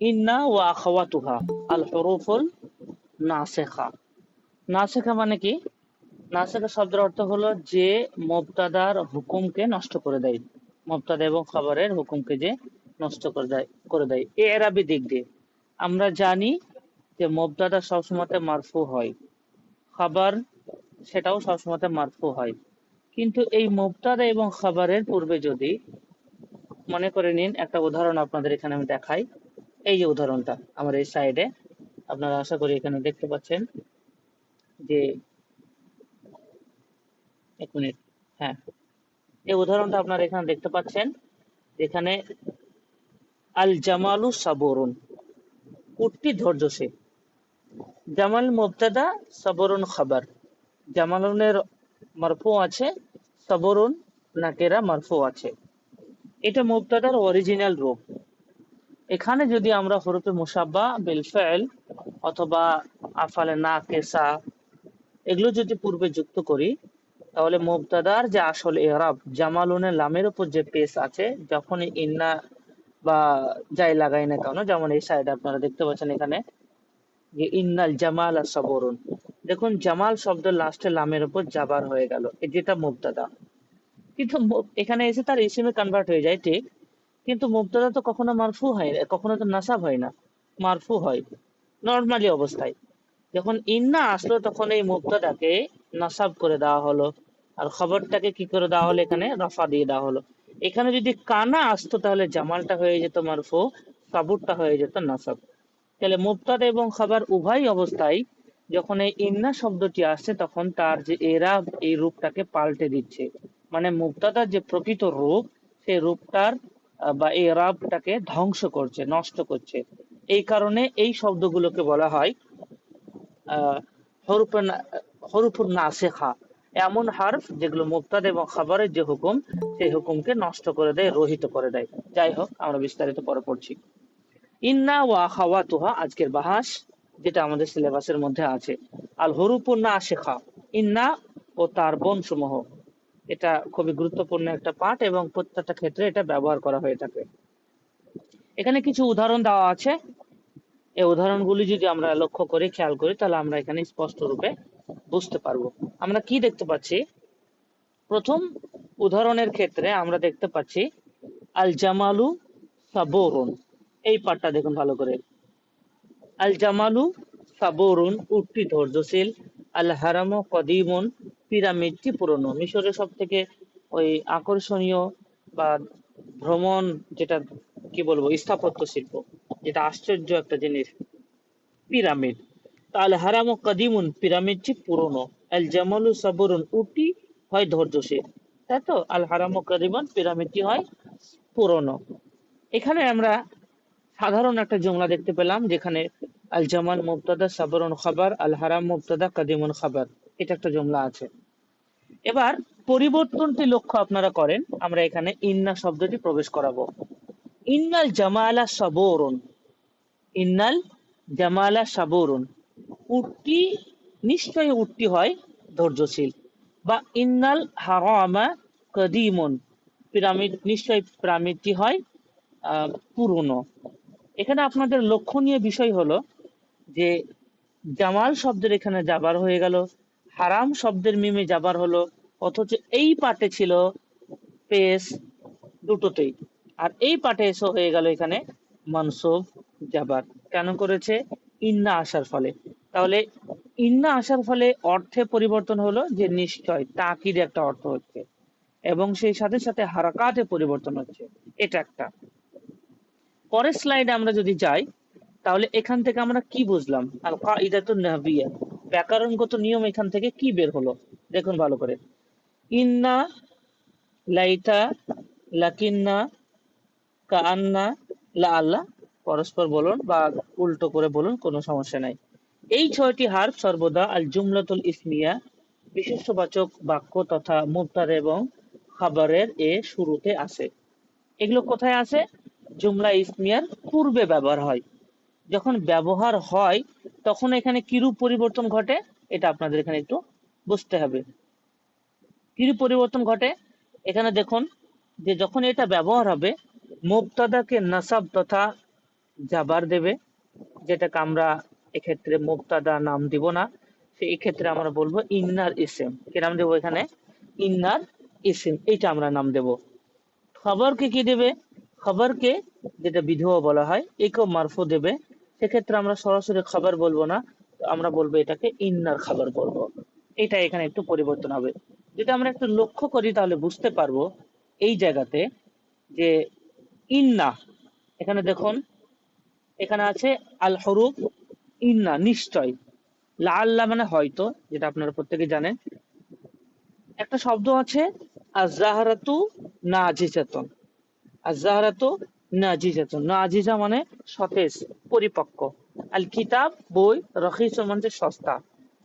ইন্না ওয়া আখাওয়াতুহা আল হুরুফুল নাসিখা। নাসিখা মানে কি? নাসিখা শব্দের অর্থ হলো যে মুবতাদার হুকুমকে নষ্ট করে দেয়। মুবতাদা এবং খবরের হুকুমকে যে নষ্ট করে দেয় এরাবি দিক দিয়ে আমরা জানি যে মুবতাদা সবসময় মারফু হয়, খবর সেটাও সবসময় মারফু হয়। কিন্তু এই মুবতাদা এবং খবরের পূর্বে যদি মনে করে নিন, একটা উদাহরণ আপনাদের এখানে আমি দেখাই। এই যে উদাহরণটা আমার এই সাইডে আপনারা আশা করি এখানে দেখতে পাচ্ছেন যে, এক মিনিট, হ্যাঁ, এই উদাহরণটা আপনারা এখানে দেখতে পাচ্ছেন। এখানে আল জামালু সাবরুন, উটটি ধৈর্যশীল। জামাল মুবতাদা, সাবরুন খবর। জামালুনের মারফু আছে, সাবরুন নাকেরা মারফু আছে। এটা মুবতাদার অরিজিনাল রূপ। এখানে যদি আমরা হরফে মুসাব্বা বিল ফাইল অথবা আফালে নাকিসা এগুলো যদি পূর্বে যুক্ত করি, তাহলে মুবতাদার যে আসল ইরাব জামালুনের লামের উপর যে পেশ আছে, যখন ইন্না বা যাই লাগাই না কেন, যেমন এই সাইডে আপনারা দেখতে পাচ্ছেন এখানে যে ইন্নাল জামাল আর সাবরুন, দেখুন জামাল শব্দের লাস্টে লামের উপর জাবার হয়ে গেল, যেটা মুবতাদা। কিন্তু এখানে এসে তার ইসিমে কনভার্ট হয়ে যায়, ঠিক, কিন্তু মুবতাদা তো কখনো মারফু হয় না, কখনো তো নাসাব হয় না, মারফু হয় নর্মালি অবস্থায়। যখন ইন্না আসলো তখন এই মুবতাদাকে নাসাব করে দেওয়া হলো, আর খবরটাকে কি করে দেওয়া হলো, এখানে রফা দিয়ে দেওয়া হলো। এখানে যদি কানা আসতো তাহলে জামালটা হয়ে যেত মারফু, সাবুরটা হয়ে যেত নাসাব। তাহলে মুবতাদা এবং খবর উভয় অবস্থায় যখন এই ইন্না শব্দটি আসছে তখন তার যে এরাব এই রূপটাকে পাল্টে দিচ্ছে। মানে মুবতাদার যে প্রকৃত রূপ সেই রূপটার বা এরাবটাকে ধ্বংস করছে, নষ্ট করছে। এই কারণে এই শব্দগুলোকে বলা হয় হরুফুন নাসিখা, এমন হারফ যেগুলো মুবতাদা এবং খবরের যে হুকুম সেই হুকুমকে নষ্ট করে দেয়, রহিত করে দেয়। যাই হোক, আমরা বিস্তারিত পরে পড়ছি। ইন্না ওয়া আখাওয়াতুহা আজকের বাহাস, যেটা আমাদের সিলেবাসের মধ্যে আছে। আল হরুফুন নাসিখা, ইন্না ও তার বোনসমূহ, এটা খুবই গুরুত্বপূর্ণ একটা পাঠ এবং প্রত্যেকটা ক্ষেত্রে এটা ব্যবহার করা হয়ে থাকে। এখানে কিছু উদাহরণ দেওয়া আছে। এই উদাহরণগুলি যদি আমরা লক্ষ্য করি, খেয়াল করি, তাহলে আমরা এখানে স্পষ্ট রূপে বুঝতে পারবো। আমরা কি দেখতে পাচ্ছি? প্রথম উদাহরণের ক্ষেত্রে আমরা দেখতে পাচ্ছি আল জামালু সাবরুন। এই পাঠটা দেখুন ভালো করে। আল জামালু সাবরুন, উটটি ধৈর্যশীল। আল হারামু কদিমুন, পিরামিডটি পুরনো। মিশরের সব থেকে ওই আকর্ষণীয় বা ভ্রমণ, যেটা কি বলবো, স্থাপত্য শিল্প, যেটা আশ্চর্য একটা জিনিস, পিরামিড। আল হারামু কদিমুন, পিরামিডটি পুরনো। আল জামালু সাবরুন, উটটি হয় ধৈর্যশীল। তাই তো, আল হারামু কদিমুন, পিরামিডটি হয় পুরনো। এখানে আমরা সাধারণ একটা জুমলা দেখতে পেলাম, যেখানে আল জামাল মুবতাদা, সাবরুন খবর, আল হারাম মুবতাদা, কাদিমুন খবর, এটা একটা জুমলা আছে। এবার পরিবর্তনটি লক্ষ্য আপনারা করেন, আমরা এখানে ইন্না শব্দটি প্রবেশ করাবো। ইন্নাল জামালা সাবরুন, ইন্নাল জামালা সাবরুন, উটটি, নিশ্চয়ই উটটি হয় ধৈর্যশীল। বা ইন্নাল হারামা কাদিমুন, পিরামিড, নিশ্চয়ই পিরামিডটি হয় পুরনো। এখানে আপনাদের লক্ষণীয় বিষয় হলো যে জামাল শব্দের এখানে জাবার হয়ে গেল, হারাম শব্দের মিমে জাবার হলো, অথচ এই পাটে ছিল পেশ দুটোতেই, আর এই পাটে এসে হয়ে গেল এখানে মানসুব জাবার। কেন করেছে? ইন্না আসার ফলে। তাহলে ইন্না আসার ফলে অর্থে পরিবর্তন হলো, যে নিশ্চয়, তাকিদ একটা অর্থ হচ্ছে, এবং সেই সাথে সাথে হারাকাতে পরিবর্তন হচ্ছে, এটা একটা। পরের স্লাইডে আমরা যদি যাই, তাহলে এখান থেকে আমরা কি বুঝলাম? আল কাইদাতুন নাহবিয়া, ব্যাকরণগত নিয়ম এখান থেকে কি বের হলো, দেখুন ভালো করে। ইন্না, লাইতা, লাকিন্না, কাআন্না, লা আল্লাহ, পরস্পর বলুন বা উল্টো করে বলুন, কোনো সমস্যা নাই। এই ছয়টি হার্ফ সর্বদা আল জুমলাতুল ইসমিয়া, বিশেষ্যবাচক বাক্য তথা মুবতাদা এবং খাবারের শুরুতে আসে। এগুলো কোথায় আসে? জুমলা ইসমিয়ার পূর্বে ব্যবহার হয়। যখন ব্যবহার হয় তখন এখানে কিরূপ পরিবর্তন ঘটে, এটা আপনাদের এখানে একটু বুঝতে হবে। কিরূপ পরিবর্তন ঘটে? এখানে দেখুন যে যখন এটা ব্যবহার হবে, মুবতাদাকে নাসাব তথা জাবার দেবে, যেটাকে আমরা এক্ষেত্রে মুবতাদা নাম দিব না, সেই ক্ষেত্রে আমরা বলবো ইন্নার ইসিম। কি নাম দেবো এখানে? ইন্নার ইসিম, এইটা আমরা নাম দেব। খবরকে কি দেবে? খবরকে, যেটা বিধেয় বলা হয়, একেও মারফু দেবে। সেক্ষেত্রে আমরা সরাসরি খবর বলবো না, আমরা বলবো এটাকে ইন্নার খবর বলবো। এটা এখানে একটু পরিবর্তন হবে। যদি আমরা একটু লক্ষ্য করি তাহলে বুঝতে পারবো এই জায়গাতে যে ইন্না, এখানে দেখুন, এখানে আছে আল হরুফ ইন্না, নিশ্চয়। লাআল্লাহ মানে হয়তো, যেটা আপনারা প্রত্যেকে জানেন। একটা শব্দ আছে আজ-জাহরাতু নাজিজাতুন। আজ-জাহরাতু নাজিজাতুন, নাজিজা মানে সতেজ, পরিপক্ক। আল কিতাব বই, রখিসুন মানে সস্তা।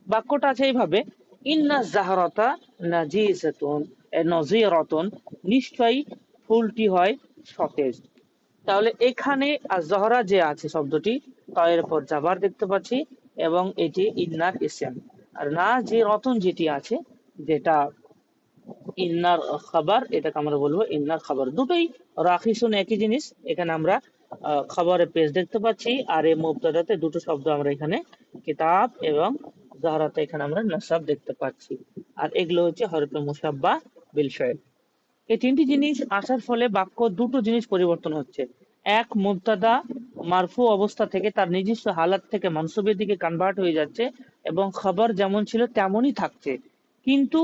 বাক্যটা আছে এইভাবে, ইন্না জাহরাতা নাজিজাতুন, নজিরাতুন, নিশ্চয়ই ফুলটি হয় সতেজ। তাহলে এখানে আজ-জহরা যে আছে শব্দটি, তার পর জাবার দেখতে পাচ্ছি, এবং এটি ইন্নার ইসম। আর না যে রতন যেটি আছে, যেটা ইন্নার খাবার, এটাকে আমরা বলবো ইন্নার খাবার। দুটোই রাখিসুন একই জিনিস। এখানে আমরা খাবারের পেজ দেখতে পাচ্ছি, আর এই মুবতাদাতে দুটো শব্দ আমরা এখানে কিতাব এবং জাহরাতে এখানে আমরা নাসাব দেখতে পাচ্ছি। আর এগুলো হচ্ছে হরফে মুসাব্বা বিল ফাইল। এই তিনটি জিনিস আসার ফলে বাক্য দুটো জিনিস পরিবর্তন হচ্ছে। এক, মুবতাদা মারফু অবস্থা থেকে তার নিজস্ব হালাত থেকে মানসুবের দিকে কনভার্ট হয়ে যাচ্ছে, এবং খবর যেমন ছিল তেমনই থাকছে, কিন্তু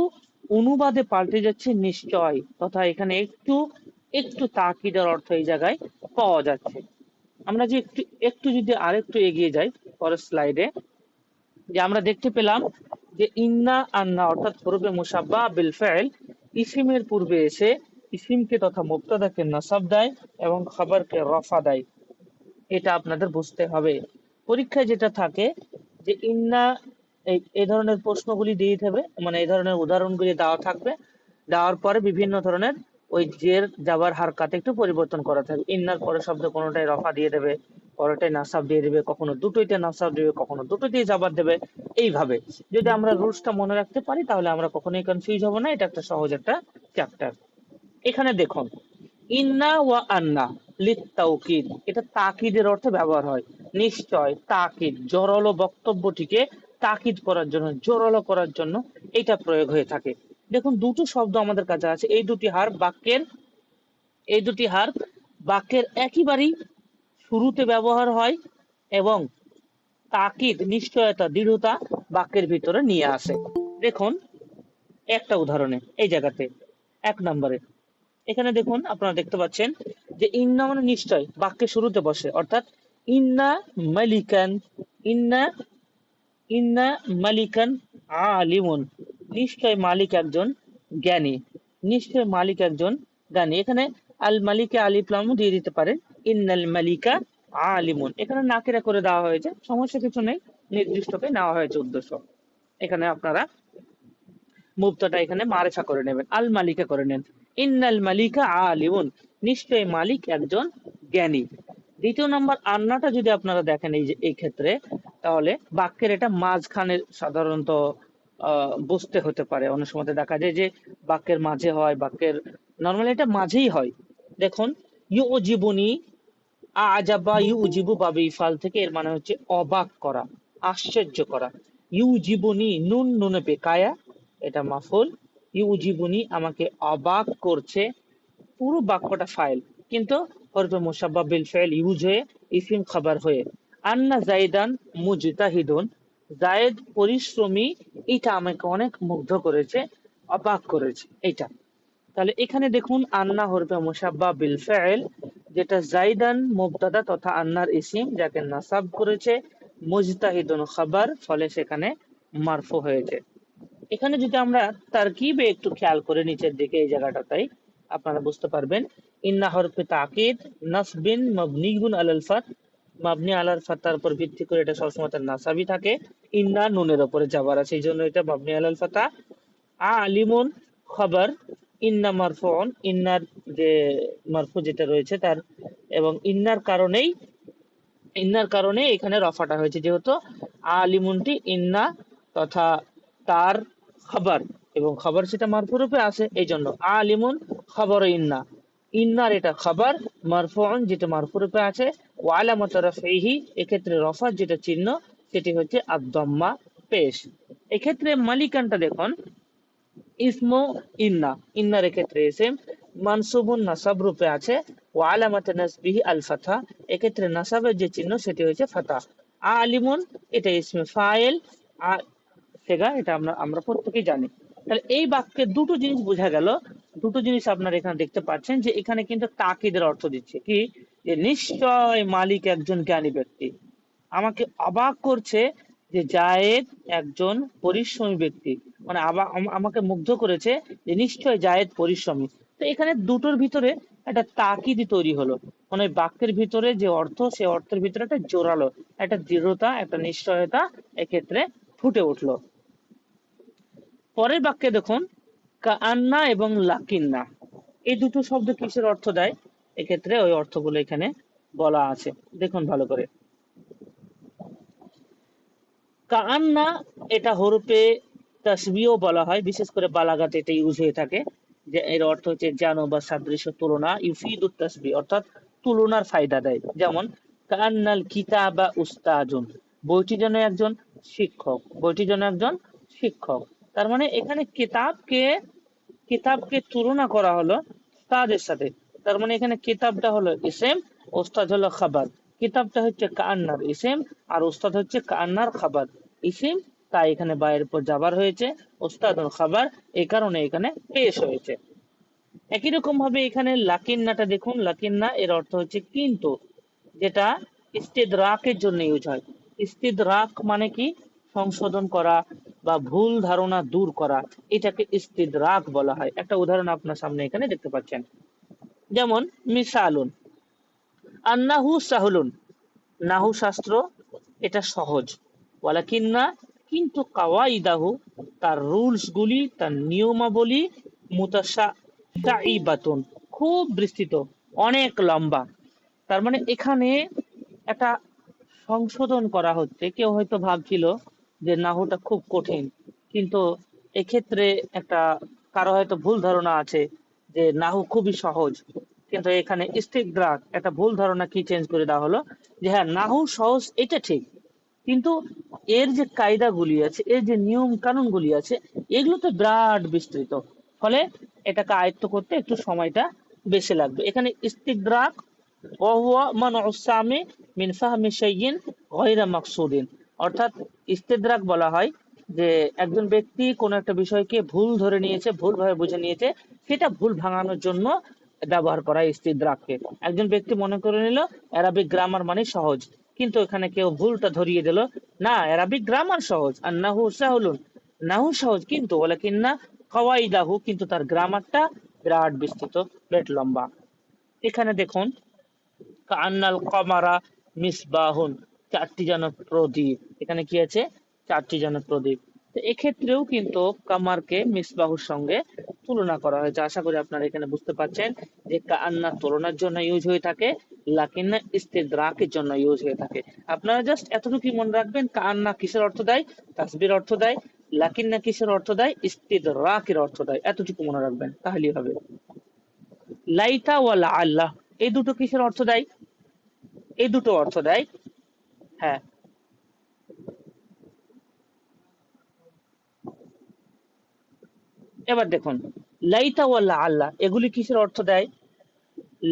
অনুবাদে পাল্টে যাচ্ছে নিশ্চয়, তথা এখানে একটু একটু তাকিদের অর্থ এই জায়গায় পাওয়া যাচ্ছে। আমরা যে একটু একটু যদি আরেকটু এগিয়ে যাই পরের স্লাইডে, যে আমরা দেখতে পেলাম যে ইন্না আন্না অর্থাৎ হরফে মুসাব্বা বিল ফাইল ইসিমের পূর্বে এসে ইসিমকে তথা মুবতাদাকে নাসাব দেয় এবং খবরকে রফা দেয়। এটা আপনাদের বুঝতে হবে। পরীক্ষায় যেটা থাকে যে ইন্না, এই ধরনের প্রশ্নগুলি দিয়ে দেবে, মানে এই ধরনের উদাহরণগুলি দেওয়া থাকবে, দেওয়ার পরে বিভিন্ন ধরনের ওই জের যাবার হারকাতে একটু পরিবর্তন করা থাকবে। ইন্নার পরে শব্দ কোনোটাই রফা দিয়ে দেবে, পরেটাই নাসাব দিয়ে দেবে, কখনো দুটোইতে নাসাব দেবে, কখনো দুটো দিয়ে যাবার দেবে। এইভাবে যদি আমরা রুলসটা মনে রাখতে পারি তাহলে আমরা কখনোই কনফিউজ হব না। এটা একটা সহজ একটা চ্যাপ্টার। এখানে দেখুন, ইন্না ওয়া আন্না লিত্তাউকিদ, এটা তাকিদের অর্থে ব্যবহার হয়। নিশ্চয়, তাকিদ, জোরালো বক্তব্যটিকে তাকিদ করার জন্য, জোরালো করার জন্য এটা প্রয়োগ হয়ে থাকে। দেখুন, দুটো শব্দ আমাদের কাছে আছে, এই দুটি হার বাক্যের একেবারেই শুরুতে ব্যবহার হয়, এবং তাকিদ, নিশ্চয়তা, দৃঢ়তা বাক্যের ভিতরে নিয়ে আসে। দেখুন একটা উদাহরণে, এই জায়গাতে 1 নম্বরে এখানে দেখুন, আপনারা দেখতে পাচ্ছেন যে ইন্না মানে নিশ্চয় বাক্যের শুরুতে বসে, অর্থাৎ ইন্না মালিকান, ইন্না ইন্না মালিকান আলিমুন, নিশ্চয় মালিক একজন জ্ঞানী, নিশ্চয় মালিক একজন জ্ঞানী। এখানে আল মালিকে আলিফ লাম দিয়ে দিতে পারেন, ইন্নাল মালিকা আলিমুন, এখানে নাকিরা করে দেওয়া হয়েছে, সমস্যা কিছু নেই, নির্দিষ্টকে নেওয়া হয়েছে উদ্দেশ্য। এখানে আপনারা মুবতাটা এখানে মারিফা করে নেবেন, আল মালিকা করে নেন, ইন্নাল মালিকা আলিমুন, নিশ্চয় মালিক একজন জ্ঞানী। দ্বিতীয় নম্বর আন্নাটা যদি আপনারা দেখেন এই ক্ষেত্রে, তাহলে বাক্যের এটা মাঝখানে সাধারণত বসতে হতে পারে। অনেক সময় দেখা যায় যে বাক্যের মাঝে হয়, বাক্যের নর্মালি এটা মাঝেই হয়। দেখুন, ইউ জীবনী আজাবা ইউ উজিবু বাবে ইফাল থেকে, এর মানে হচ্ছে অবাক করা, আশ্চর্য করা। ইউ জীবনী নুন নুনে পেকায়া, এটা মাফুল। ইউ জীবনী আমাকে অবাক করছে, পুরো বাক্যটা ফাইল, কিন্তু হরফে মুসাব্বা বিল ফাইল ইউজ হয়ে ইসিম খাবার হয়ে। আন্না জাইদান মুজতাহিদুন, জায়েদ পরিশ্রমী, এটা আমাকে অনেক মুগ্ধ করেছে, অবাক করেছে এইটা। তাহলে এখানে দেখুন, আন্না হরফে মুসাব্বা বিল ফাইল, যেটা জাইদান মুবতাদা তথা আন্নার ইসিম, যাকে নাসাব করেছে, মুজতাহিদুন খাবার, ফলে সেখানে মারফু হয়েছে। এখানে যদি আমরা তারকিবে একটু খেয়াল করে নিচের দিকে এই জায়গাটাতেই আপনারা বুঝতে পারবেন, ইন্না হরফে তাকিদ নাসবিন মাবনিউন আলাল ফাত, মাবনি আলাল ফাতার উপর ভিত্তি করে এটা সবসময় তার নাসাবি থাকে। ইন্না নুনের উপরে যাবার আছে, এই জন্য এটা মাবনি আলাল ফাতা। আলিমুন খবর, ইন্না মারফুন, ইন্নার যে মারফু যেটা রয়েছে তার, এবং ইন্নার কারণে এখানে রফাটা হয়েছে, যেহেতু আলিমুনটি ইন্না তথা তার খবর, এবং খবর সেটা মারফু রূপে আসে, এই জন্য আলিমুন খবর ইন্না। ইন্নার এটা খাবার, মারফুউন যেটা মারফু রূপে আছে, ওয়া আলামাতু রাফইহি এক্ষেত্রে রফা যেটা চিহ্ন সেটি হচ্ছে আদ-দাম্মা পেশ। এক্ষেত্রে মালিকানটা দেখুন, ইসমু ইন্না, ইন্নার ক্ষেত্রে ইসিম, মানসুবুন নাসাব রূপে আছে, ওয়া আলামাত নাসবিহি আল ফাতহা এক্ষেত্রে নাসাবের যে চিহ্ন সেটি হচ্ছে ফাতহা। আলিমুন এটা ইসমে ফাইল, সেগা এটা আমরা আমরা প্রত্যেকেই জানি। তাহলে এই বাক্যে দুটো জিনিস বোঝা গেল, দুটো জিনিস আপনারা এখানে দেখতে পাচ্ছেন যে এখানে কিন্তু তাকিদের অর্থ দিচ্ছে কি, যে নিশ্চয় মালিক একজন জ্ঞানী ব্যক্তি। আমাকে অবাক করছে যে জায়েদ একজন পরিশ্রমী ব্যক্তি, মানে আমাকে মুগ্ধ করেছে যে নিশ্চয় জায়েদ পরিশ্রমী। তো এখানে দুটোর ভিতরে একটা তাকিদি তৈরি হলো, মানে বাক্যের ভিতরে যে অর্থ সে অর্থের ভিতরে একটা জোরালো, একটা দৃঢ়তা, একটা নিশ্চয়তা এক্ষেত্রে ফুটে উঠলো। পরের বাক্যে দেখুন, কান্না এবং লাকিন্না এই দুটো শব্দ কিসের অর্থ দেয়, এক্ষেত্রে ওই অর্থগুলো এখানে বলা আছে, দেখুন ভালো করে। কান্না এটা হরফে তাসবিহ বলা হয়, বিশেষ করে বালাগাতে এটা ইউজ হয়ে থাকে, যে এর অর্থ হচ্ছে যেন বা সাদৃশ্য, তুলনা, ইউফিদুত তাসবিহ অর্থাৎ তুলনার ফায়দা দেয়। যেমন কান্নাল কিতাবা উস্তাজুন বইটি যেন একজন শিক্ষক, বইটি যেন একজন শিক্ষক। তার মানে এখানে কিতাবকে তুলনা করা হলো উস্তাদের সাথে। তার মানে এখানে কিতাবটা হলো ইসেম, ওস্তাদ হলো খাবার। কিতাবটা হচ্ছে কান্নার ইসেম আর ওস্তাদ হচ্ছে কান্নার খাবার। ইসিম তাই এখানে বাইরের উপর যাবার হয়েছে, ওস্তাদ খাবার এই কারণে এখানে পেশ হয়েছে। একই রকম ভাবে এখানে লাকিন্নাটা দেখুন, লাকিন্না এর অর্থ হচ্ছে কিন্তু, যেটা ইস্তেদরাকের জন্য ইউজ হয়। ইস্তেদরাক মানে কি, সংশোধন করা বা ভুল ধারণা দূর করা, এটাকে ইস্তেদরাক বলা হয়। একটা উদাহরণ আপনার সামনে এখানে দেখতে পাচ্ছেন, যেমন মিসালুন আন্নাহু সাহুলুন, নাহু শাস্ত্র এটা সহজ, ওয়ালাকিন্না কিন্তু কাওয়াইদাহু তার রুলস গুলি, তার নিয়মাবলী, মুতাশাইবাতুন খুব বিস্তৃত, অনেক লম্বা। তার মানে এখানে একটা সংশোধন করা হচ্ছে। কেউ হয়তো ভাবছিল যে নাহুটা খুব কঠিন, কিন্তু এক্ষেত্রে একটা কারো হয়তো ভুল ধারণা আছে যে নাহু খুবই সহজ, কিন্তু এখানে ইস্তিদরাক একটা ভুল ধারণা কি চেঞ্জ করে দেওয়া হলো, যে হ্যাঁ নাহু সহজ এটা ঠিক, কিন্তু এর যে কায়দাগুলি আছে, এর যে নিয়ম কানুন গুলি আছে, এগুলো তো বিরাট বিস্তৃত, ফলে এটাকে আয়ত্ত করতে একটু সময়টা বেশি লাগবে। এখানে ইস্তিদরাক ওহুয়া মানউস সামি মিন ফাহমি শাইইন গায়রা মাকসুদিন, অর্থাৎ ইস্তিদরাক বলা হয় যে একজন ব্যক্তি কোন একটা বিষয়কে ভুল ধরে নিয়েছে, ভুলভাবে বুঝে নিয়েছে, সেটা ভুল ভাঙানোর জন্য ব্যবহার করা হয় ইস্তিদরাককে। একজন ব্যক্তি মনে করে নিল অ্যারাবিক গ্রামার মানে সহজ, কিন্তু এখানে কেউ ভুলটা ধরিয়ে দিল, না অ্যারাবিক গ্রামার সহজ, আর নাহু সাহুলুন, নাহু সহজ কিন্তু ওয়ালাকিন্না কাওয়াইদাহু কিন্তু তার গ্রামারটা বিরাট বিস্তৃত, বিরাট লম্বা। এখানে দেখুন, কান্নাল কমারা মিসবাহুন চারটি যেন প্রদীপ, এখানে কি আছে, চারটি যেন প্রদীপ। তো এক্ষেত্রেও কিন্তু কামারকে মিসবাহুর সঙ্গে তুলনা করা হয়েছে। আশা করি আপনারা এখানে বুঝতে পারছেন যে কান্না তুলনার জন্য ইউজ হয়ে থাকে, লাকিন্না ইস্তেদরাকের জন্য ইউজ হয়ে থাকে। আপনারা জাস্ট এতটুকু মনে রাখবেন, কান্না কিসের অর্থ দেয়, তাসবির অর্থ দেয়, লাকিন্না কিসের অর্থ দেয়, ইস্তেদরাকের অর্থ দেয়, এতটুকু মনে রাখবেন তাহলেই হবে। লাইতা ওয়ালা আল্লাহ এই দুটো কিসের অর্থ দেয়, এই দুটো অর্থ দেয়, হ্যাঁ এবার দেখুন, লাইতা ওয়ালা আল্লাহ এগুলি কিসের অর্থ দেয়,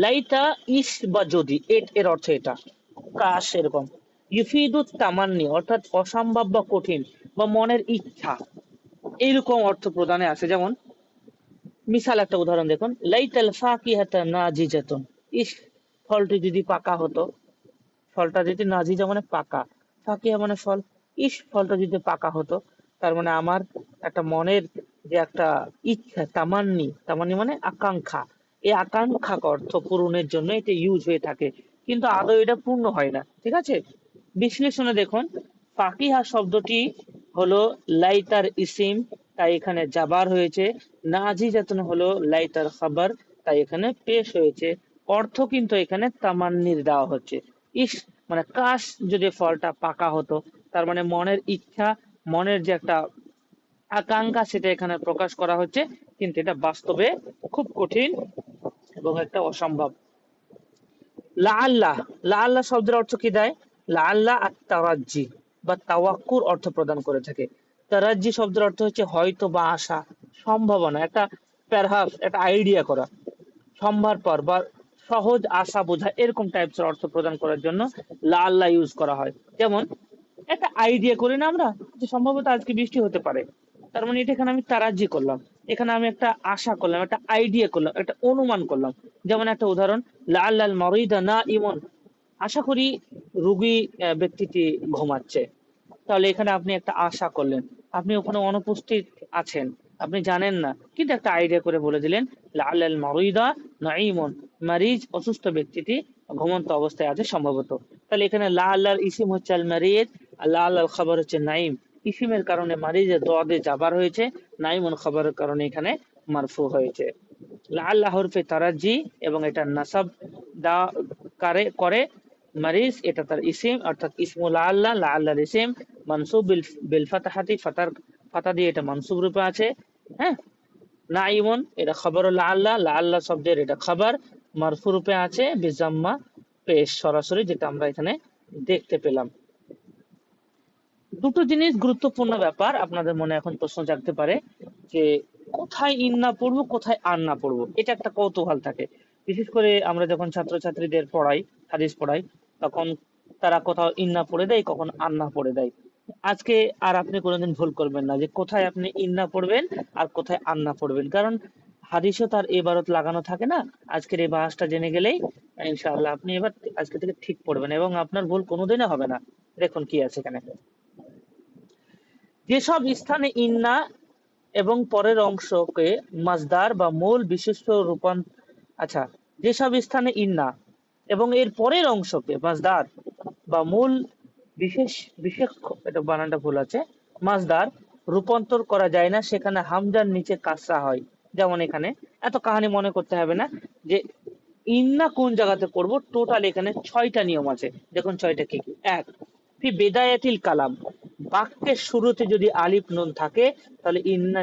লাইতা ইস বা যদি, এর অর্থ এটা, কাশ এরকম, ইউফিদুত তামান্নি অর্থাৎ অসম্ভব বা কঠিন বা মনের ইচ্ছা, এইরকম অর্থ প্রদানে আসে। যেমন মিসাল একটা উদাহরণ দেখুন, লাইতাল ফাকিহাতা নাজিজাতুন, ইস ফলটি যদি পাকা হতো, ফলটা যদি নাজিজা মানে পাকা, ফাকিহা মানে ফল, ইস ফলটা যদি পাকা হতো। তার মানে আমার একটা মনের যে একটা ইচ্ছা, তামান্নি, তামান্নি মানে আকাঙ্ক্ষা, এই আকাঙ্ক্ষা অর্থ পূরণের জন্য এটা ইউজ হয়ে থাকে, কিন্তু আদৌ এটা পূর্ণ হয় না। ঠিক আছে, বিশ্লেষণে দেখুন, ফাকিহা শব্দটি হলো লাইতার ইসিম, তাই এখানে জাবার হয়েছে, নাজিজাতুন হলো লাইতার খাবার, তাই এখানে পেশ হয়েছে। অর্থ কিন্তু এখানে তামান্নির দেওয়া হচ্ছে, ইস মানে কাশ যদি ফলটা পাকা হতো, তার মানে মনের ইচ্ছা, মনের যে একটা আকাঙ্ক্ষা সেটা এখানে প্রকাশ করা হচ্ছে, কিন্তু এটা বাস্তবে খুব কঠিন এবং একটা অসম্ভব। লাআল্লাহ, লাআল্লাহ শব্দের অর্থ কি দেয়? লাআল্লাহ আত-তারাজ্জি বা তাওয়াক্কুর অর্থ প্রদান করে থাকে। তারাজ্জি শব্দের অর্থ হচ্ছে হয়তো বা আশা, সম্ভাবনা, একটা পারহাপস, একটা আইডিয়া করা, সম্ভারপর বা সহজ আশা বোঝা, এরকম টাইপসের অর্থ প্রদান করার জন্য লাআল্লাহ ইউজ করা হয়। যেমন একটা আইডিয়া করি না আমরা, যে সম্ভবত আজকে বৃষ্টি হতে পারে, তার মানে এটা এখানে আমি তারাজ্জি করলাম, এখানে আমি একটা আশা করলাম, একটা আইডিয়া করলাম, একটা অনুমান করলাম। যেমন একটা উদাহরণ, লাআল্লাল মারিদা না ইমন, আশা করি রোগী ব্যক্তিটি ঘুমাচ্ছে। তাহলে এখানে আপনি একটা আশা করলেন, আপনি ওখানে অনুপস্থিত আছেন, আপনি জানেন না, কিন্তু একটা আইডিয়া করে বলে দিলেন লাআল্লাল মারিদা নাঈমুন, মারিজ অসুস্থ ব্যক্তিটি ঘুমন্ত অবস্থায় আছে সম্ভবত। তাহলে এখানে লাআল্লার ইসিম হচ্ছে আল মারিদ, আর লাআল্লাল খবর হচ্ছে নাঈম। ইসিমের কারণে মারিজের দোয়াদে জাবার হয়েছে, নাঈমুন খবরের কারণে এখানে মারফু হয়েছে। লাআল্লাহ হরফে তারাজ্জি এবং এটা নাসাব দা করে মারিজ, এটা তার ইসিম, অর্থাৎ ইসমু লাআল্লাহ, লাআল্লাহর ইসিম, মানসুব বিল ফাতাহাতি, ফাতা দিয়ে এটা মানসুব রূপে আছে। হ্যাঁ, নাঈমুন এটা খবর লাআল্লাহ, লাআল্লাহ শব্দের এটা খবর মারফু রূপে আছে বিজাম্মা পেশ সরাসরি, যেটা আমরা এখানে দেখতে পেলাম। দুটো জিনিস গুরুত্বপূর্ণ ব্যাপার আপনাদের মনে এখন প্রশ্ন জাগতে পারে যে কোথায় ইন্না পড়বো, কোথায় আন্না পড়বো, এটা একটা কৌতূহল থাকে। বিশেষ করে আমরা যখন ছাত্রছাত্রীদের পড়াই, হাদিস পড়াই, তখন তারা কোথাও ইন্না পড়ে দেয়, কখন আন্না পড়ে দেয়। আজকে আর আপনি কোনোদিন ভুল করবেন না যে কোথায় আপনি ইন্না পড়বেন আর কোথায় আন্না পড়বেন, কারণ হাদিসও তার এবারত লাগানো থাকে না। আজকের এই বাসটা জেনে গেলেই ইনশাআল্লাহ আপনি এবার আজকে থেকে ঠিক পড়বেন এবং আপনার ভুল কোনোদিনও হবে না। দেখুন কি আছে এখানে, যেসব স্থানে ইন্না এবং পরের অংশকে মাজদার বা মূল বিশিষ্ট আচ্ছা, যেসব স্থানে ইন্না এবং এর পরের অংশকে মাজদার বা মূল বিশেষ বিশেষ, এটা বানানটা ভুল আছে, মাজদার রূপান্তর করা যায় না, সেখানে হামজার নিচে কাসরা হয়। যেমন এখানে এত কাহিনী মনে করতে হবে না যে ইন্না কোন জায়গাতে করব, টোটাল এখানে 6টা নিয়ম আছে। দেখুন 6টা কি কি। এক, ফি বিদায়াতিল কালাম, বাক্যের শুরুতে যদি আলিফ নুন থাকে তাহলে ইন্না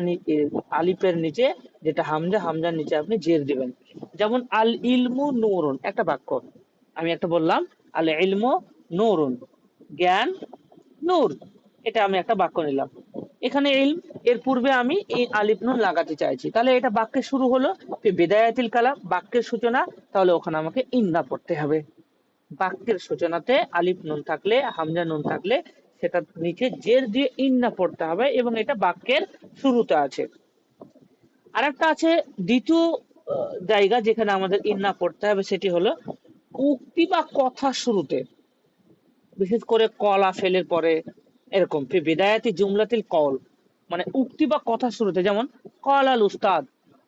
আলিফের নিচে যেটা হামজা, হামজার নিচে আপনি জের দিবেন। যেমন আল ইলমু নূরুন, একটা বাক্য আমি একটা বললাম, আল ইলমু নূরুন, জ্ঞান নূর, এটা আমি একটা বাক্য নিলাম। এখানে ইলম এর পূর্বে আমি এই আলিফ নুন লাগাতে চাইছি, তাহলে এটা বাক্যের শুরু হলো, বিদায়াতিল কালাম বাক্যের সূচনা, তাহলে ওখানে আমাকে ইন্না পড়তে হবে। বাক্যের সূচনাতে আলিফ নুন থাকলে, হামজা নুন থাকলে সেটা নিচে জের দিয়ে ইন্না পড়তে হবে এবং এটা বাক্যের শুরুতে আছে। আরেকটা আছে দ্বিতীয় জায়গা যেখানে আমাদের ইন্না পড়তে হবে, সেটি হলো উক্তি বা কথা শুরুতে, বিশেষ করে কলা ফেলের পরে, এরকম ফি বিদায়াতি জুমলাতিল কল, মানে উক্তি বা কথা শুরুতে, যেমন কল আল উস্তাদ,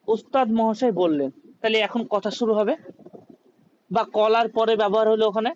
উস্তাদ মহাশয় বললেন, তাহলে এখন কথা শুরু হবে, বা কলার পরে ব্যবহার হলো ওখানে।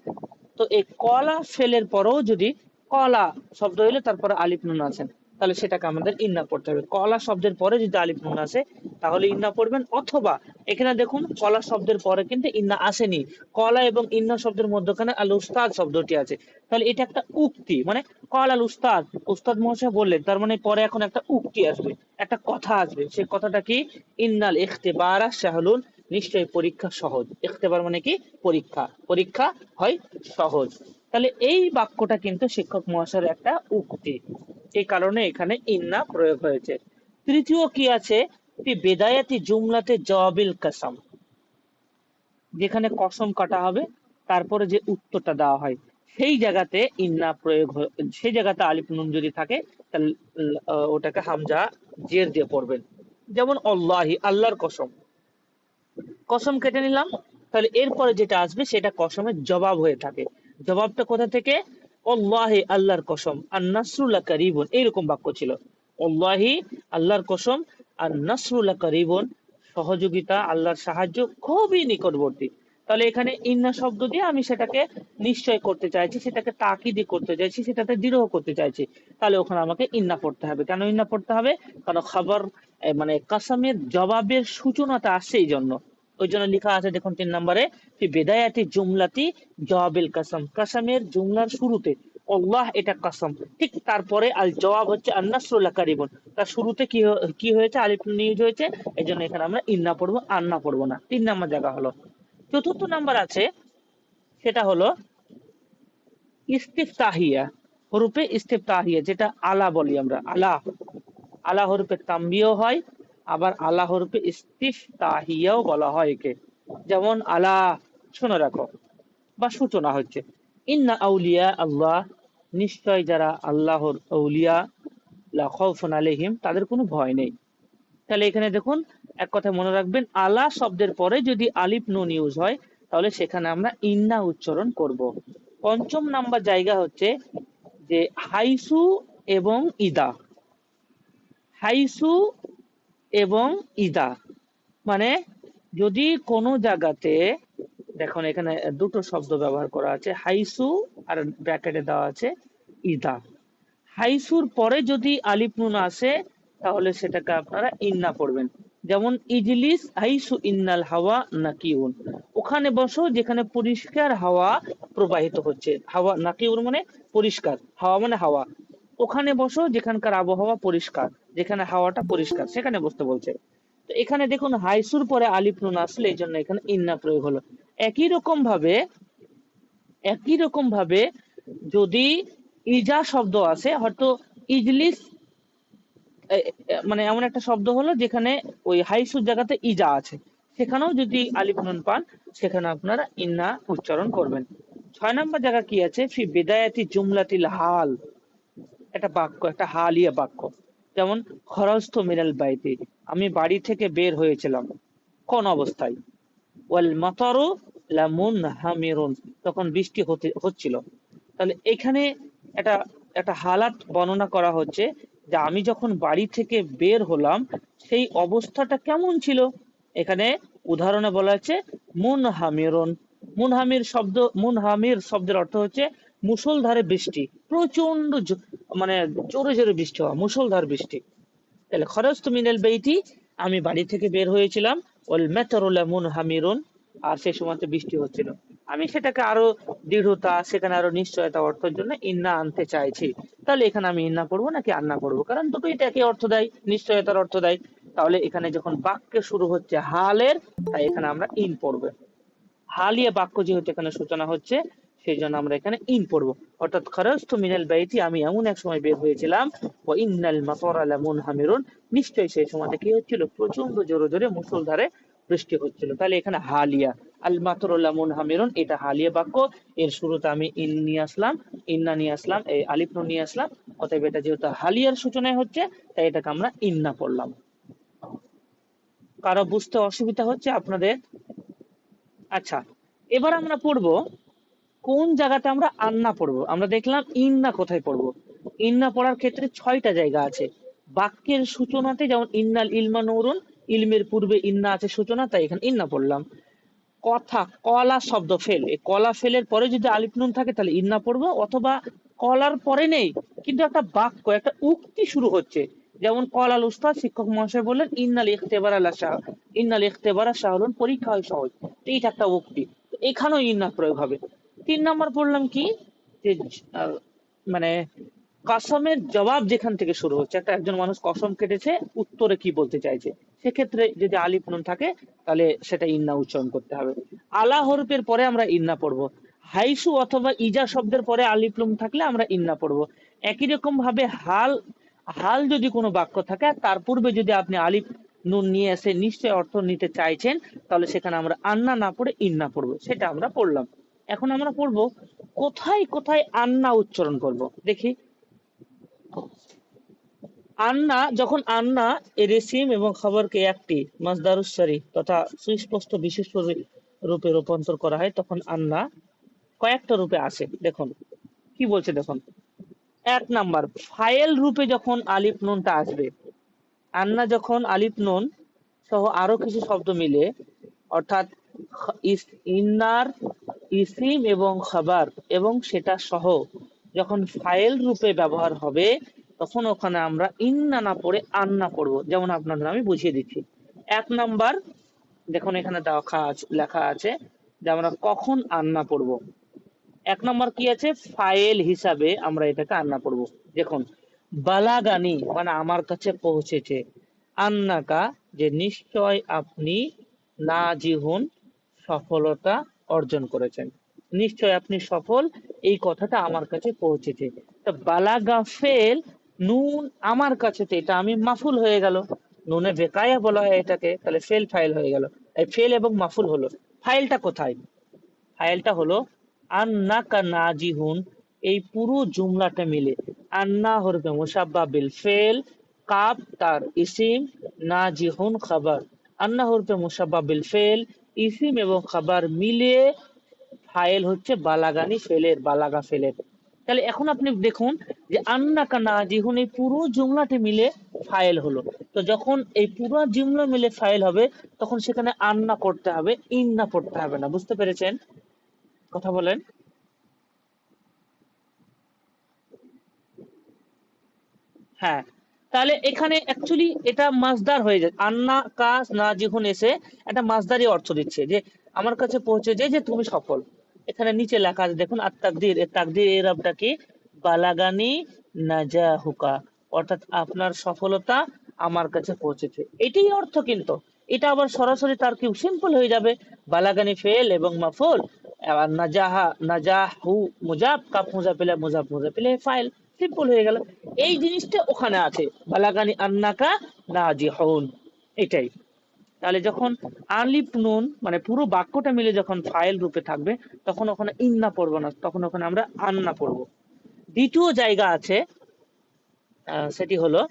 তো এই কলা ফেলের পরেও যদি কলা শব্দ হইলে তারপরে আলিফ নুন আছেন, তাহলে সেটাকে আমাদের ইন্না পড়তে হবে। কলা শব্দের পরে যদি আলিফ নুন আসে তাহলে ইন্না পড়বেন, অথবা এখানে দেখুন কলা শব্দের পরে কিন্তু ইন্না আসেনি, কলা এবং ইন্না শব্দের মধ্যখানে আল উস্তাদ শব্দটি আছে, তাহলে এটা একটা উক্তি, মানে কল আল উস্তাদ, উস্তাদ মহাশয় বললেন, তার মানে পরে এখন একটা উক্তি আসবে, একটা কথা আসবে। সেই কথাটা কি? ইন্নাল ইখতিবারা সাহলুন, নিশ্চয়ই পরীক্ষা সহজ। ইখতিবার মানে কি? পরীক্ষা, পরীক্ষা হয় সহজ। তাহলে এই বাক্যটা কিন্তু শিক্ষক মহাশয়ের একটা উক্তি, এই কারণে এখানে ইন্না প্রয়োগ হয়েছে। তৃতীয় কি আছে? বেদায়াতি জুমলাতে জওয়াবিল কাসাম, যেখানে কসম কাটা হবে তারপরে যে উত্তরটা দেওয়া হয় সেই জায়গাতে ইন্না প্রয়োগ, সেই জায়গাতে আলিফ নুন যদি থাকে তাহলে ওটাকে হামজা জের দিয়ে পড়বেন। যেমন আল্লাহি, আল্লাহর কসম, কসম কেটে নিলাম, তাহলে এরপরে যেটা আসবে সেটা কসমের জবাব হয়ে থাকে। জবাবটা কোথা থেকে? আল্লাহি, আল্লাহর কসম, আর নাসরুল্লাহ কারিবুন, এইরকম বাক্য ছিল। আল্লাহি, আল্লাহর কসম, আর নাসরুল্লাহ কারিবুন, সহযোগিতা, আল্লাহর সাহায্য খুবই নিকটবর্তী। তাহলে এখানে ইন্না শব্দ দিয়ে আমি সেটাকে নিশ্চয় করতে চাইছি, সেটাকে তাকিদি করতে চাইছি, সেটাতে দৃঢ় করতে চাইছি, তাহলে ওখানে আমাকে ইন্না পড়তে হবে। কেন ইন্না পড়তে হবে? কারণ খবর মানে কাসামের জবাবের সূচনাটা আসছে এই জন্য। ওই জন্য লেখা আছে দেখুন 3 নম্বরে, বেদায়াতি জুমলাতি জওয়াবিল কাসাম, কাসামের জুমলার শুরুতে, আল্লাহ এটা কসম। ঠিক তারপরে আল জবাব হচ্ছে আন্নাসরু লাকারিবুন, তার শুরুতে কি হয়েছে, আলিফ নুন নিউজ হয়েছে, এই জন্য এখানে আমরা ইন্না পড়বো, আন্না পড়বো না। 3 নম্বর জায়গা হলো। চতুর্থ নাম্বার আছে, সেটা হলো ইস্তিফতাহিয়া, হরুপে ইস্তিফতাহিয়া, যেটা আলা বলি আমরা, আলা। আলা হরুপে তাম্বিও হয়, আবার আলা হরুপে ইস্তিফতাহিয়াও বলা হয় একে। যেমন আলা, শুনে রাখো, বা সূচনা হচ্ছে। ইন্না আউলিয়া আল্লাহ, নিশ্চয় যারা আল্লাহর আউলিয়া, লা খাউফুন আলাইহিম, তাদের কোনো ভয় নেই। তাহলে এখানে দেখুন, এক কথা মনে রাখবেন, আলা শব্দের পরে যদি আলিফ নুন ইউজ হয়, তাহলে সেখানে আমরা ইন্না উচ্চারণ করব। 5 নম্বর জায়গা হচ্ছে যে হাইসু এবং ইদা। হাইসু এবং ইদা মানে, যদি কোনো জায়গাতে, দেখুন এখানে দুটো শব্দ ব্যবহার করা আছে, হাইসু আর ব্র্যাকেটে দেওয়া আছে ইদা। হাইসুর পরে যদি আলিফ নুন আসে, তাহলে সেটাকে আপনারা ইন্না পড়বেন। যেমন ইজলিস হাইসু ইন্নাল হাওয়া নাকিউন, ওখানে বসো যেখানে পরিষ্কার হাওয়া প্রবাহিত হচ্ছে। হাওয়া নাকিউন মানে পরিষ্কার, হাওয়া মানে হাওয়া। ওখানে বসো যেখানকার আবহাওয়া পরিষ্কার, যেখানে হাওয়াটা পরিষ্কার, সেখানে বসতে বলছে। তো এখানে দেখুন হাইসুর পরে আলিফ নুন আসলে, এই জন্য এখানে ইন্না প্রয়োগ হলো। একই রকম ভাবে, একই রকম ভাবে যদি ইজা শব্দ আছে, হয়তো ইজলিস মানে এমন একটা শব্দ হলো যেখানে ওই হাইসুর জায়গাতে ইজা আছে, সেখানেও যদি আলিফ নুন পান, সেখানে আপনারা ইন্না উচ্চারণ করবেন। 6 নম্বর জায়গা কি আছে, ফি বিদায়াতি জুমলাতিল হাল, একটা বাক্য, একটা হালিয়া বাক্য। যেমন খরজতু মিনাল বাইতি, আমি বাড়ি থেকে বের হয়েছিলাম, কোন অবস্থায়? ওয়াল মাতারু লামুনহামিরুন, তখন বৃষ্টি হচ্ছিল। তাহলে এখানে একটা একটা হালাত বর্ণনা করা হচ্ছে, যে আমি যখন বাড়ি থেকে বের হলাম, সেই অবস্থাটা কেমন ছিল। এখানে উদাহরণে বলা হচ্ছে মুনহামিরুন। মুনহামির শব্দের অর্থ হচ্ছে মুষলধারে বৃষ্টি, প্রচন্ড মানে জোরে জোরে বৃষ্টি হওয়া, মুষলধার বৃষ্টি। তাহলে খরজতু মিনাল বাইতি, আমি বাড়ি থেকে বের হয়েছিলাম, ওয়াল মাতারু লামুনহামিরুন, আর সেই সময় বৃষ্টি হচ্ছিল। আমি সেটাকে আরো দৃঢ়তা, সেখানে আরো নিশ্চয়তা অর্থের জন্য ইন্না আনতে চাইছি। তাহলে এখানে আমি ইন্না পড়বো নাকি আন্না পড়বো, কারণ দুটোই একই অর্থ দেয়, নিশ্চয়তার অর্থ দেয়। তাহলে এখানে যখন বাক্যে শুরু হচ্ছে হালের, তাই এখানে আমরা ইন পড়বো। হালিয়া বাক্য যেহেতু এখানে সূচনা হচ্ছে, সেই জন্য আমরা এখানে ইন পড়বো। অর্থাৎ খরজতু মিনাল বাইতি, আমি এমন এক সময় বের হয়েছিলাম, ওয়া ইন্নাল মাতারা লামুনহামিরুন, নিশ্চয়ই সেই সময়টা কি হচ্ছিল, প্রচন্ড জোরে জোরে মুষলধারে বৃষ্টি হচ্ছিল। তাহলে এখানে হালিয়া, আল মাতারু লামুনহামিরুন, এটা হালিয়া বাক্য। এর শুরুতে আমি ইন নিয়ে আসলাম, ইন্না নিয়ে আসলাম, এই আলিফ নুন নিয়ে আসলাম। অতএব এটা যেহেতু হালিয়ার সূচনায় হচ্ছে, তাই এটাকে আমরা ইন্না পড়লাম। কারো বুঝতে অসুবিধা হচ্ছে আপনাদের? আচ্ছা, এবার আমরা পড়বো কোন জায়গাতে আমরা আন্না পড়বো। আমরা দেখলাম ইন্না কোথায় পড়বো। ইন্না পড়ার ক্ষেত্রে 6টা জায়গা আছে। বাক্যের সূচনাতে, যেমন ইন্নাল ইলমা নূরুন, ইলমের পূর্বে ইন্না আছে সূচনা, তাই এখানে ইন্না পড়লাম। কথা, কলা শব্দ ফেল, এই কলা ফেলের পরে যদি আলিফ নুন থাকে, তাহলে ইন্না পড়বো। অথবা কলার পরে নেই, কিন্তু একটা বাক্য, একটা উক্তি শুরু হচ্ছে, যেমন কলাল উস্তাদ, শিক্ষক মহাশয় বললেন, ইন্নাল ইখতিবারা লাশাহ, ইন্নাল ইখতিবারা শাহরুন, পরীক্ষা হয় সহজ। এইটা একটা উক্তি, এখানেও ইন্না প্রয়োগ হবে। 3 নম্বর পড়লাম কি, যে আহ, মানে কসমের জবাব যেখান থেকে শুরু হচ্ছে, একজন মানুষ কসম কেটেছে, উত্তরে কি বলতে চাইছে, সেক্ষেত্রে যদি আলিফ নুন থাকে, তাহলে সেটা ইন্না উচ্চারণ করতে হবে। আলা হরফের পরে আমরা ইন্না পড়বো। হাইসু অথবা ইজা শব্দের পরে আলিফ নুন থাকলে আমরা ইন্না পড়বো। একই রকম ভাবে হাল, হাল যদি কোনো বাক্য থাকে, তার পূর্বে যদি আপনি আলিফ নুন নিয়ে এসে নিশ্চয় অর্থ নিতে চাইছেন, তাহলে সেখানে আমরা আন্না না পড়ে ইন্না পড়বো। সেটা আমরা পড়লাম। এখন আমরা পড়বো কোথায় কোথায় আন্না উচ্চারণ করব। দেখি, আন্না, যখন আন্না এর ইসিম এবং খবরকে একটি মাসদারুস সারি তথা সুস্পষ্ট বিশেষ রূপে রূপান্তর করা হয়, তখন আন্না কয়েকটা রূপে আসে। দেখুন কি বলছে, দেখুন 1 নাম্বার, ফাইল রূপে যখন আলিফ নুনটা আসবে। আন্না যখন আলিফ নুন সহ আরো কিছু শব্দ মিলে, অর্থাৎ ইন্নার ইসিম এবং খবর এবং সেটা সহ যখন ফাইল রূপে ব্যবহার হবে, তখন ওখানে আমরা ইন্না না পড়ে আন্না পড়বো। যেমন আপনাদের আমি বুঝিয়ে দিচ্ছি। 1 নাম্বার, দেখুন এখানে লেখা আছে যে আমরা কখন আন্না পড়বো। এক নম্বর কি আছে, ফাইল হিসাবে আমরা এটাকে আন্না করব। দেখুন, বালাগানি মানে আমার কাছে পৌঁছেছে, আন্নাকা যে নিশ্চয় আপনি, নাজিহুন সফলতা অর্জন করেছেন, নিশ্চয় আপনি সফল, এই কথাটা আমার কাছে পৌঁছেছে। তো বালাগা ফেল, নুন আমার কাছে, তো এটা আমি মাফুল হয়ে গেল, নুনে বেকায়া বলা হয় এটাকে, তাহলে ফেল ফাইল হয়ে গেল। এই ফেল এবং মাফুল হলো। ফাইলটা কোথায়? ফাইলটা হলো আন্নাকা নাজিহুন, এই পুরো জুমলাটা মিলে আন্না হরফে মুসাব্বা বিল ফেল, কাব তার ইসিম, নাজিহুন খাবার, আন্না হরফে মুসাব্বা বিল ফেল, ইসিম এবং খাবার মিলে ফাইল হচ্ছে বালাগানি ফেলের, বালাগা ফেলের। তাহলে এখন আপনি দেখুন যে আন্নাকা নাজিহুন এই পুরো জুমলাটি মিলে ফাইল হলো। তো যখন এই পুরো জুমলা মিলে ফাইল হবে, তখন সেখানে আন্না করতে হবে, ইন্না পড়তে হবে না। বুঝতে পেরেছেন? কথা বলেন। হ্যাঁ, তাহলে এখানে অ্যাকচুয়ালি এটা মাসদার হয়ে যায়, আন্না কাজ না যখন এসে একটা মাসদারি অর্থ দিচ্ছে যে আমার কাছে পৌঁছে যায় যে তুমি সফল। এখানে নিচে লেখা আছে দেখুন, আর তাকদির, এর তাকদির এরাবটা কি, বালাগানি নাজাহুকা, অর্থাৎ আপনার সফলতা আমার কাছে পৌঁছেছে, এটাই অর্থ। কিন্তু এটা আবার সরাসরি তার কি সিম্পল হয়ে যাবে, বালাগানি ফেল এবং মাফুল, আর নাজাহা নাজাহু মুজাব, কাপ মুজাফিলা মুজাব মুজাফিলা ফাইল, সিম্পল হয়ে গেল। এই জিনিসটা ওখানে আছে, বালাগানি আন্নাকা নাজিহুন, এটাই। তাহলে যখন আলিফ নুন মানে পুরো বাক্যটা মিলে যখন ফাইল রূপে থাকবে, তখন ওখানে ইন্না পড়বো না, তখন ওখানে আমরা আন্না পড়বো। দ্বিতীয় জায়গা আছে, সেটি হলো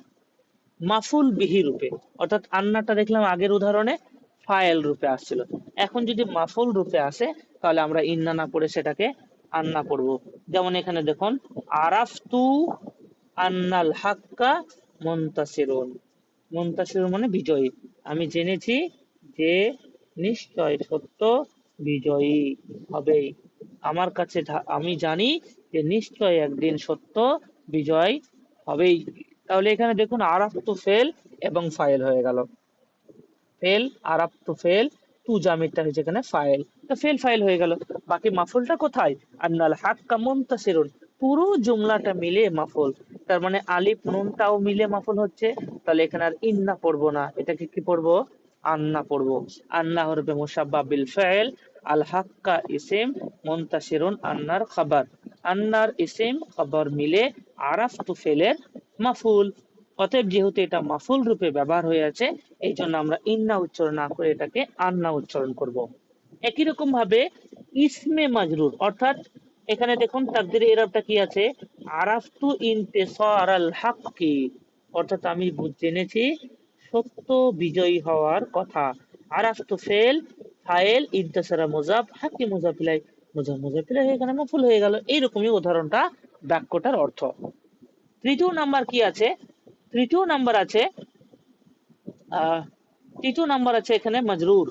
মাফুল বিহি রূপে, অর্থাৎ আন্নাটা দেখলাম আগের উদাহরণে ফাইল রূপে আসছিল, এখন যদি মাফুল রূপে আসে তাহলে আমরা ইন্না না পড়ে সেটাকে আন্না পড়ব। যেমন এখানে দেখুন, আরাফতু আন্নাল হাক্কা মুনতাসিরুন, মুনতাসিরুন মানে বিজয়ী, আমি জেনেছি যে নিশ্চয় সত্য বিজয়ী হবেই, আমার কাছে আমি জানি যে নিশ্চয় একদিন সত্য বিজয় হবেই। তাহলে এখানে দেখুন আরাফতু ফেল এবং ফাইল হয়ে গেল, ফেল আরাফতু ফেল, তু জামিরটা হয়েছে এখানে ফাইল, তো ফেল ফাইল হয়ে গেল। বাকি মাফুলটা কোথায়, আন্নাল হাক্কা মুনতাসিরুন, পুরো জুমলাটা মিলে মাফুল, তার মানে আলিফ নুনটাও মিলে মাফুল হচ্ছে। তাহলে এখানে আর ইন্না পড়বো না, এটাকে কি পড়বো, আন্না পড়বো। আন্না হরফে মুসাব্বা বিল ফাইল, আল হাক্কা ইসিম, মুনতাসিরুন আন্নার খাবার, আন্নার ইসিম খবর মিলে আরাফতু ফেলের মাফুল। অতএব যেহেতু এটা মাফুল রূপে ব্যবহার হয়ে আছে, এই জন্য আমরা ইন্না উচ্চারণ না করে এটাকে আন্না উচ্চারণ করব। একই রকম ভাবে ইসমে মাজরুর, অর্থাৎ এখানে দেখুন তাকদিরে এরাবটা কি আছে, আরাফতু ইনতিসার আল হাক্কি, অর্থাৎ আমি জেনেছি সত্য বিজয়ী হওয়ার কথা। আরাফতু ফেল, ফাইল, ইনতিসারা মুজাফ, হাক্কি মুজাফ ইলাইহি, মুজাফ মুজাফ ইলাইহি এখানে মাফুল হয়ে গেল। এইরকমই উদাহরণটা, বাক্যটার অর্থ। তৃতীয় নাম্বার কি আছে, তৃতীয় নাম্বার আছে আহ তৃতীয় নাম্বার আছে এখানে মাজরুর,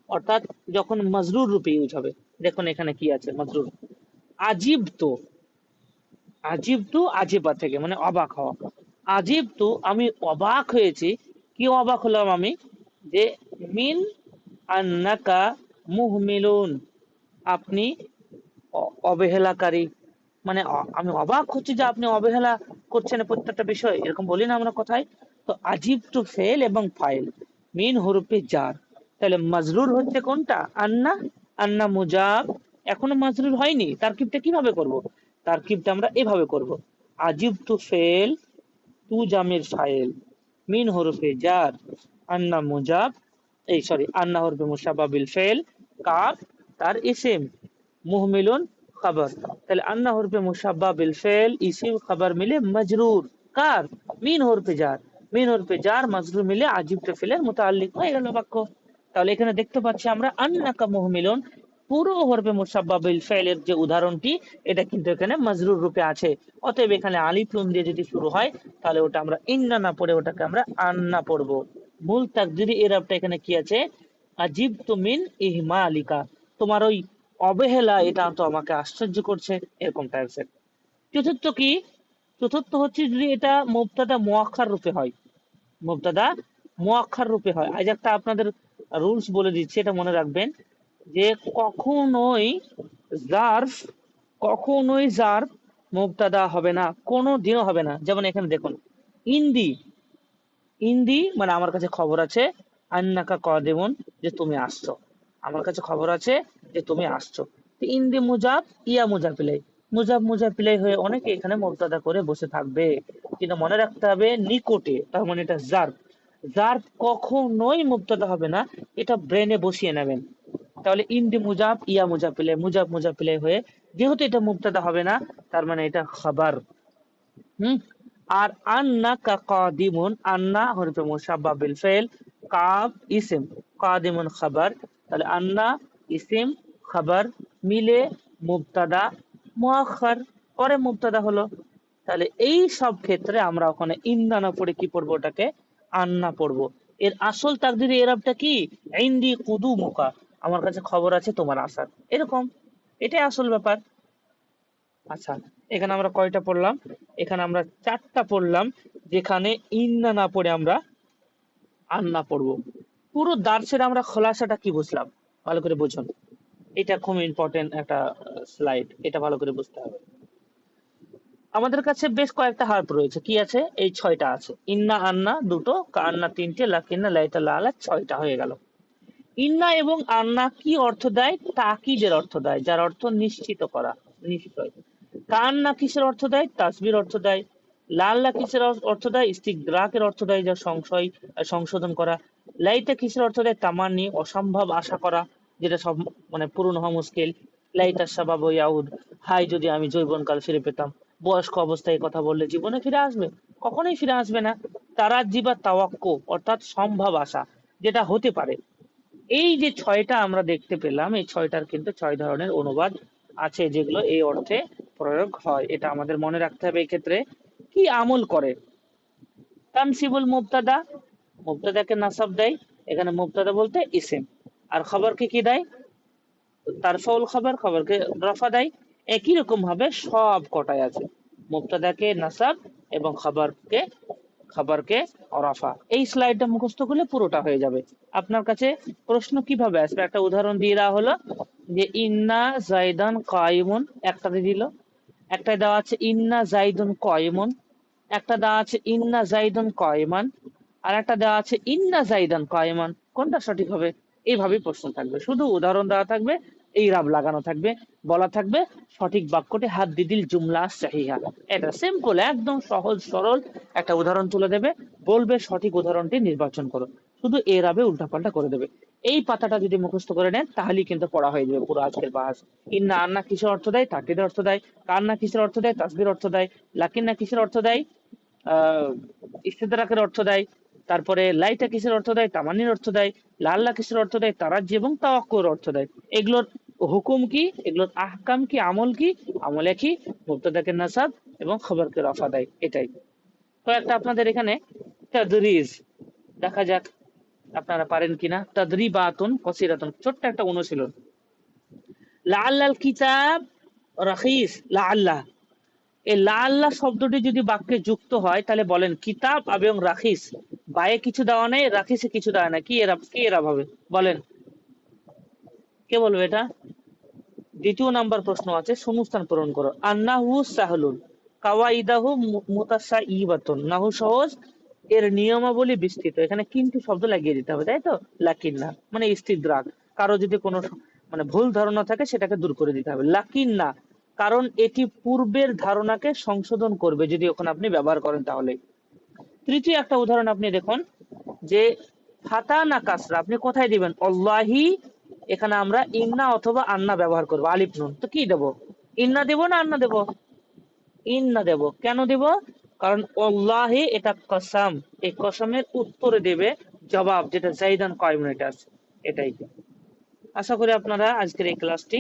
অর্থাৎ যখন মাজরুর রূপে ইউজ হবে। দেখুন এখানে কি আছে মাজরুর, আজিব তো, আজিব তো আজিবা থেকে মানে অবাক হওয়া, আজিব তো আমি অবাক হয়েছি, কি অবাক হলাম আমি, যে মিন আন্নাকা মুহমিলুন, আপনি অবহেলাকারী, মানে আমি অবাক হচ্ছি যে আপনি অবহেলা করছেন প্রত্যেকটা বিষয়, এরকম বলি না আমরা কথায়। তো আজিব টু ফেল এবং ফাইল, মিন হরফে জার, তাহলে মাজরুর হচ্ছে কোনটা, আন্না, আন্না মুজাব, এখনো মাজরুর হয়নি, তারকিবটা কিভাবে করব, তারকিবটা আমরা এভাবে করব, আজিব টু ফেল, তু জামির ফাইল, মিন হরফে জার, আন্না মুজাব, এই সরি আন্না হরফে মুসাব্বা বিল ফেল, কাফ তার ইসিম, মুহমিলুন খবর, তাহলে আন্না হরফে মুসাব্বা বিল ফেল ইসিম খবর মিলে মজরুর, কার, মিন হরফে জার, মিন হরফে জার মজরুর মিলে আজিব টু ফেলের মুতাআল্লিক হয়ে গেল বাক্য। তাহলে এখানে দেখতে পাচ্ছি আমরা আন্নাকা মুহমিলুন, পুরো হরফে মুসাব্বা বিল ফেলের যে উদাহরণটি, এটা কিন্তু এখানে মজরুর রূপে আছে। অতএব এখানে আলিফ নুন দিয়ে যদি শুরু হয়, তাহলে ওটা আমরা ইন্না না পড়ে ওটাকে আমরা আন্না পড়বো। মূল তাকদিরি এরাবটা এখানে কি আছে, আজিব তু মিন ইহমালিকা, তোমার ওই অবহেলা এটা তো আমাকে আশ্চর্য করছে, এরকম টাইপসের। চতুর্থ কি, চতুর্থ হচ্ছে যদি এটা মুবতাদা মুআক্খার রূপে হয়, মুবতাদা মুআক্খার রূপে হয়। আজ একটা আপনাদের রুলস বলে দিচ্ছি, এটা মনে রাখবেন যে কখনোই জার্ফ কখনোই যার মুবতাদা হবে না, কোনো দিনও হবে না। যেমন এখানে দেখুন, ইন্দি, ইন্দি মানে আমার কাছে খবর আছে, আন্নাকা কাদিমুন, যে তুমি আসছো, আমার কাছে খবর আছে যে তুমি আসছো। তো ইন্দি মুজাব, ইয়া মুজাফিলাই, মুজাব মুজাফিলাই হয়ে অনেকে এখানে মুবতাদা করে বসে থাকবে। কিন্তু মনে রাখতে হবে নিকটে, তার মানে এটা জার, জার কখনোই মুবতাদা হবে না, এটা ব্রেনে বসিয়ে নেবেন। তাহলে ইন্দি মুজাব, ইয়া মুজাফিলাই, মুজাব মুজাফিলাই হয়ে, যেহেতু এটা মুবতাদা হবে না, তার মানে এটা খাবার। হুম। আর আন্না কা কাদিমুন, আন্না হরফে মুসাব্বা বিল ফাইল, কাব ইসিম, কাদিমুন খাবার। তাহলে আন্না ইসিম খাবার মিলে মুবতাদা মুআখার, পরে মুবতাদা হলো। তাহলে এই সব ক্ষেত্রে আমরা ওখানে ইন্না না পড়ে কি পড়বো, ওটাকে আন্না পড়বো। এর আসল তাকদিরে এরাবটা কি, ইন্দি কুদুমুকা, আমার কাছে খবর আছে তোমার আসার, এরকম, এটাই আসল ব্যাপার। আচ্ছা, এখানে আমরা কয়টা পড়লাম? এখানে আমরা 4টা পড়লাম, যেখানে ইন্না না পড়ে আমরা আন্না পড়বো। পুরো দার্সের আমরা খোলাসাটা কি বুঝলাম, ভালো করে বুঝুন। এটা খুব ইম্পর্টেন্ট একটা স্লাইড, এটা ভালো করে বুঝতে হবে। আমাদের কাছে বেশ কয়েকটা হারফ রয়েছে, কি আছে? এই 6টা আছে। ইন্না আন্না দুটো, কান্না 3টে, লাকিন্না লাইতা লালা 6টা হয়ে গেল। ইন্না এবং আন্না কি অর্থ দেয়? তাকিদের অর্থ দেয়, যার অর্থ নিশ্চিত করা, নিশ্চয়। কান্না কিসের অর্থ দেয়? তাসবির অর্থ দেয়। লাল্লা কিসের অর্থ দেয়? ইস্তিগরাকের অর্থ দেয়, যা সংশয় সংশোধন করা। লাইতা কিসের অর্থ দেয়? তামান্নি, অসম্ভব আশা করা, যেটা সব মানে পূরণ হওয়া মুশকিল। লাইতা শাবাব ইয়াউদ, হাই যদি আমি যৌবনকাল ফিরে পেতাম। বয়স্ক অবস্থায় কথা বললে জীবনে ফিরে আসবে? কখনোই ফিরে আসবে না। তারাজ্জি বা তাওয়াক্কু, অর্থাৎ সম্ভব আশা, যেটা হতে পারে। এই যে 6টা আমরা দেখতে পেলাম, এই 6টার কিন্তু 6 ধরনের অনুবাদ আছে, যেগুলো এই অর্থে প্রয়োগ হয়। এটা আমাদের মনে রাখতে হবে। এই ক্ষেত্রে কি আমল করে? তানসিবুল মুবতাদা, মুবতাদাকে নাসাব দেয়, এখানে মুবতাদা বলতে ইসিম। আর খবরকে কি দেয়? তারফাউল খবর, খবরকে রফা দেয়। একই রকম ভাবে সব কটায় আছে, মুবতাদাকে নাসাব এবং খবরকে রফা। এই স্লাইডটা মুখস্থ করলে পুরোটা হয়ে যাবে। আপনার কাছে প্রশ্ন কিভাবে আসবে? একটা উদাহরণ দিয়ে দেওয়া হলো যে ইন্না জাইদান কায়িমুন, একটাতে দিল, একটা দেওয়া আছে ইন্না জাইদুন কায়িমুন, একটা দেওয়া আছে ইন্না জাইদুন কায়িমান, আর একটা দেওয়া আছে ইন্না জাইদান কায়িমান। কোনটা সঠিক হবে? এইভাবেই প্রশ্ন থাকবে, শুধু উদাহরণ দেওয়া থাকবে, এই রাব লাগানো থাকবে, বলা থাকবে সঠিক বাক্যটি হাত দিদিল জুমলা সাহিহা। এটা সিম্পল, একদম সহজ সরল একটা উদাহরণ তুলে দেবে, বলবে সঠিক উদাহরণটি নির্বাচন করো, শুধু এ রাবে উল্টাপাল্টা করে দেবে। এই পাতাটা যদি মুখস্থ করে নেন তাহলেই কিন্তু পড়া হয়ে যাবে পুরো আজকের বাস। ইন্না আন্না কিসের অর্থ দেয়? তাকিদের অর্থ দেয়। কান্না কিসের অর্থ দেয়? তাসবির অর্থ দেয়। লাকিন্না কিসের অর্থ দেয়? আহ ইস্তেদরাকের অর্থ দেয়। তারপরে লাইটা কিসের অর্থ দেয়? তামান্নির অর্থ দেয়। লাল্লা কিসের অর্থ দেয়? তারাজ্জি এবং তাওয়াক্কুর অর্থ দেয়। এগুলোর হুকুম কি, এগুলোর আহকাম কি, আমল কি? আমলে কি? মুবতাদাকে নাসাব এবং খবরকে রফা দেয়, এটাই। তো একটা আপনাদের এখানে তাদরিজ দেখা যাক আপনারা পারেন কিনা। তাদরিবাতুন কসিরাতুন, ছোট্ট একটা অনুশীলন। লাআল্লাল কিতাব রাখিস, লাআল্লাহ, এই লাআল্লাহ শব্দটি যদি বাক্যে যুক্ত হয় তাহলে বলেন কিতাব এবং রাখিস, বায়ে কিছু দেওয়া নেই, রাখিসে কিছু দেওয়া নেই, কি এরা ভাবে বলেন, কে বলবে এটা? দ্বিতীয় নাম্বার প্রশ্ন আছে, শূন্যস্থান পূরণ করো। আন্নাহু সাহলুন কাওয়াইদাহু মুতাসাইবাতুন, নাহু সহজ, এর নিয়মাবলী বিস্তৃত। এখানে কিন্তু শব্দ লাগিয়ে দিতে হবে, তাই তো? লাকিন্না মানে ইস্তিদ্রাক, কারো যদি কোনো মানে ভুল ধারণা থাকে সেটাকে দূর করে দিতে হবে। লাকিন্না কারণ এটি পূর্বের ধারণাকে সংশোধন করবে যদি ওখানে আপনি ব্যবহার করেন তাহলে। তৃতীয় একটা উদাহরণ আপনি দেখুন, যে ফাতা না কাসরা আপনি কোথায় দিবেন? আল্লাহি, এখানে আমরা ইন্না অথবা আন্না ব্যবহার করবো, আলিফ নুন, তো কি দেব? ইন্না দেব না আন্না দেব? ইন্না দেব। কেন দেব? কারণ আল্লাহি এটা কসম, এই কসমের উত্তরে দেবে জবাব, যেটা জাইদান কয়মন, এটা আছে, এটাই। আশা করি আপনারা আজকের এই ক্লাসটি